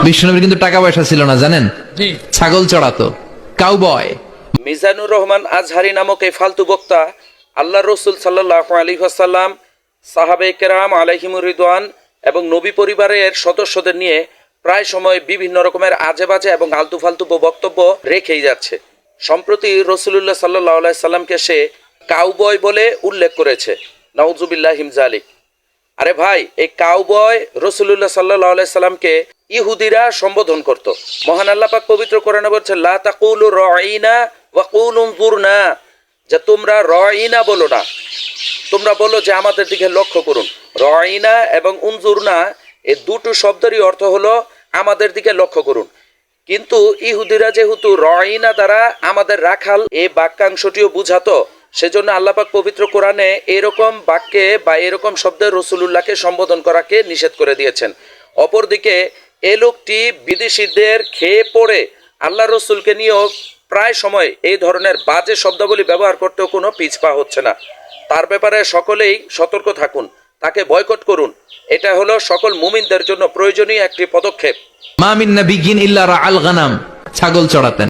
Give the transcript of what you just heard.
বিষ্ণুনবীর কিন্তু টাকা পয়সা ছিল না জানেন, ছাগল চড়াতো, কাউবয়। মিজানুর রহমান আজহারি নামক এই ফালতু বক্তা আল্লাহ রসুল সাল্লাল্লাহু আলাইহি ওয়াসাল্লাম, সাহাবে কেরাম আলাইহিমুর রিদওয়ান এবং নবী পরিবারের সদস্যদের নিয়ে প্রায় সময় বিভিন্ন রকমের আজে বাজে এবং আলতু ফালতু বক্তব্য রেখেই যাচ্ছে। সম্প্রতি রসুলুল্লাহ সাল্লাল্লাহু আলাইহি সাল্লামকে সে কাউবয় বলে উল্লেখ করেছে। নাউজুবিল্লাহি মিন যালিক। আরে ভাই, এই কাউবয় রসুলুল্লাহ সাল্লাল্লাহু আলাইহি সাল্লামকে ইহুদিরা সম্বোধন করত। মহান আল্লাহ পাক পবিত্র কোরআনে বলছেন, লা তাকুলু রাঈনা ওয়া কুলু উনজুরনা, যে তোমরা রাঈনা বলো না, তোমরা বলো যে আমাদের দিকে লক্ষ্য করুন। রাঈনা এবং উনজুরনা এই দুটো শব্দেরই অর্থ হলো আমাদের দিকে লক্ষ্য করুন। কিন্তু ইহুদিরা যেহেতু রাঈনা দ্বারা আমাদের রাখাল এই বাক্যাংশটিও বুঝাতো, সেজন্য আল্লাহ পাক পবিত্র কোরআনে এরকম বাক্যে বা এরকম শব্দে রসুলুল্লাহকে সম্বোধন করাকে নিষেধ করে দিয়েছেন। অপরদিকে এই লোকটি বিদেশিদের খেয়ে পড়ে আল্লাহ রসুলকে নিয়েও প্রায় সময় এই ধরনের বাজে শব্দাবলী ব্যবহার করতেও কোনো পিছপা হচ্ছে না। তার ব্যাপারে সকলেই সতর্ক থাকুন, তাকে বয়কট করুন। এটা হলো সকল মুমিনদের জন্য প্রয়োজনীয় একটি পদক্ষেপ। মা মিন নাবিয়্যিন ইল্লা রাআল গানাম, ছাগল চড়াতেন।